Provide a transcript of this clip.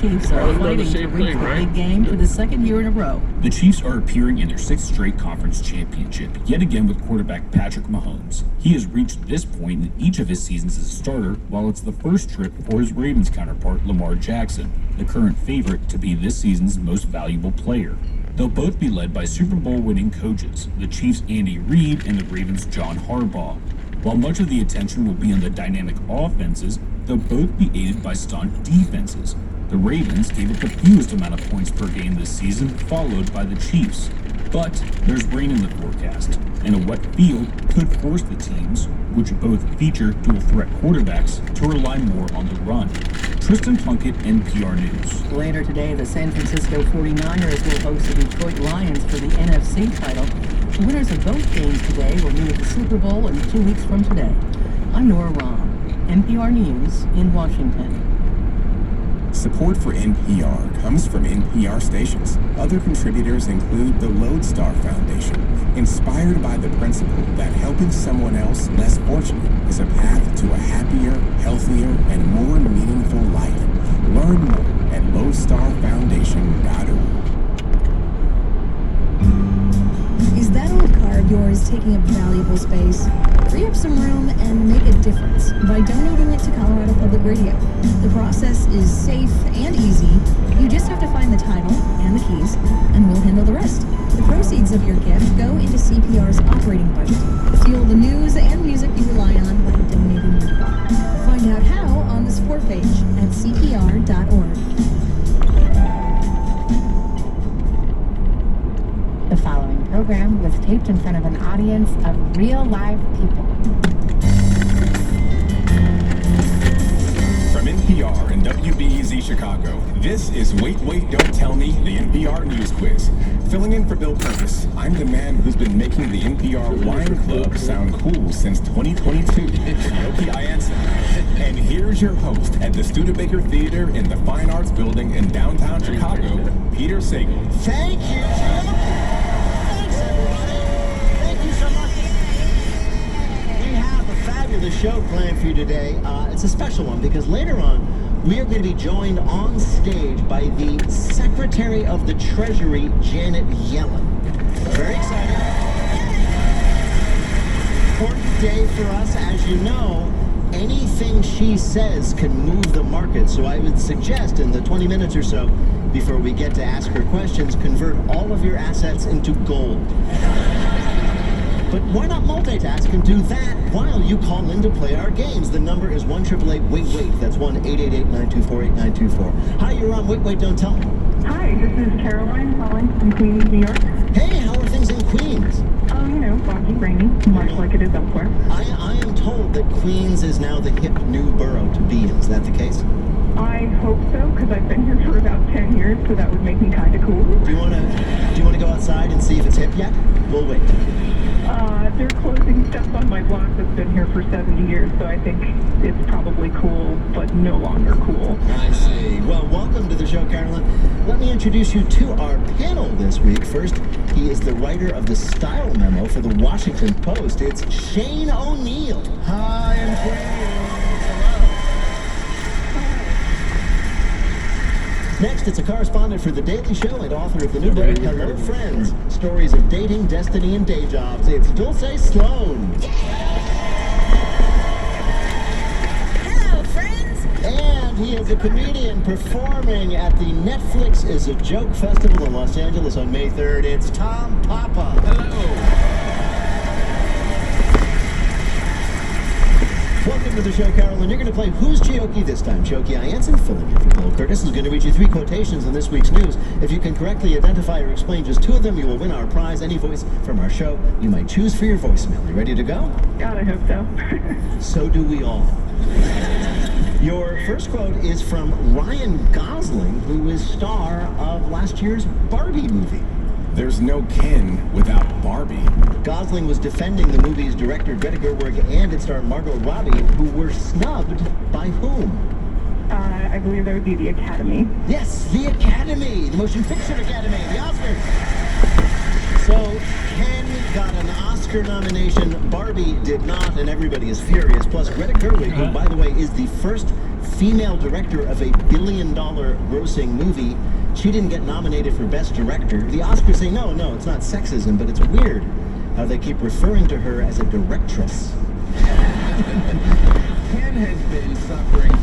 Chiefs are fighting to reach the big game for the second year in a row. The Chiefs are appearing in their sixth straight conference championship, yet again with quarterback Patrick Mahomes. He has reached this point in each of his seasons as a starter, while it's the first trip for his Ravens counterpart Lamar Jackson, the current favorite to be this season's most valuable player. They'll both be led by Super Bowl winning coaches, the Chiefs' Andy Reid and the Ravens' John Harbaugh. While much of the attention will be on the dynamic offenses, they'll both be aided by staunch defenses. The Ravens gave up the fewest amount of points per game this season, followed by the Chiefs. But there's rain in the forecast, and a wet field could force the teams, which both feature dual-threat quarterbacks, to rely more on the run. Tristan Plunkett, NPR News. Later today, the San Francisco 49ers will host the Detroit Lions for the NFC title. The winners of both games today will meet at the Super Bowl in 2 weeks from today. I'm Nora Rahm, NPR News in Washington. Support for NPR comes from NPR stations. Other contributors include the Lodestar Foundation, inspired by the principle that helping someone else less fortunate is a path to a happier, healthier, and more meaningful life. Learn more at lodestarfoundation.org. Is that old car of yours taking up valuable space? Free up some room and make a difference by donating it to Colorado Public Radio. The process is safe and easy. You just have to find the title and the keys, and we'll handle the rest. The proceeds of your gift go into CPR's operating budget. Fuel the news and music you rely on by donating your car. Find out how on the support page at cpr.org. The following program was taped in front of an audience of real live people. From NPR and WBEZ Chicago, this is Wait, Wait, Don't Tell Me, the NPR News Quiz. Filling in for Bill Purvis, I'm the man who's been making the NPR Wine Club sound cool since 2022, Yoki Ayanson. And here's your host at the Studebaker Theater in the Fine Arts Building in downtown Chicago, Peter Sagal. Thank you, Jim. Thanks, everybody. Thank you so much. We have a fabulous show planned for you today. It's a special one because later on, we are going to be joined on stage by the Secretary of the Treasury, Janet Yellen. Very exciting. Important day for us. As you know, anything she says can move the market. So I would suggest in the 20 minutes or so before we get to ask her questions, convert all of your assets into gold. But why not multitask and do that while you call in to play our games? The number is 1-888-WAIT-WAIT. That's 1-888-924-8924. Hi, you're on Wait, Wait, Don't Tell Me. Hi, this is Caroline calling from Queens, New York. Hey, how are things in Queens? Foggy, rainy, much like it is elsewhere. I am told that Queens is now the hip new borough to be in. Is that the case? I hope so, because I've been here for about 10 years, so that would make me kind of cool. Do you want to go outside and see if it's hip yet? We'll wait. They're closing stuff on my block that's been here for 70 years, so I think it's probably cool, but no longer cool. I see. Well, welcome to the show, Caroline. Let me introduce you to our panel this week. First, he is the writer of the style memo for the Washington Post. It's Shane O'Neill. Hi, and Next, it's a correspondent for The Daily Show and author of the new book, Hello Friends, Stories of Dating, Destiny, and Day Jobs. It's Dulce Sloan. Hello, friends. And he is a comedian performing at the Netflix is a Joke Festival in Los Angeles on May 3rd. It's Tom Papa. Hello. Welcome to the show, Carolyn. You're going to play Who's Chioki this time. Chioki Ayanson, filling in for Bill Curtis, is going to read you 3 quotations in this week's news. If you can correctly identify or explain just 2 of them, you will win our prize. Any voice from our show you might choose for your voicemail. You ready to go? God, I hope so. So do we all. Your first quote is from Ryan Gosling, who is star of last year's Barbie movie. There's no Ken without Barbie. Gosling was defending the movie's director Greta Gerwig and its star Margot Robbie, who were snubbed by whom? I believe that would be the Academy. Yes, the Academy, the Motion Picture Academy, the Oscars. So, Ken got an Oscar nomination, Barbie did not, and everybody is furious. Plus, Greta Gerwig, who, by the way, is the first female director of a billion-dollar grossing movie, she didn't get nominated for Best Director. The Oscars say, no, it's not sexism, but it's weird how they keep referring to her as a directress. Ken has been suffering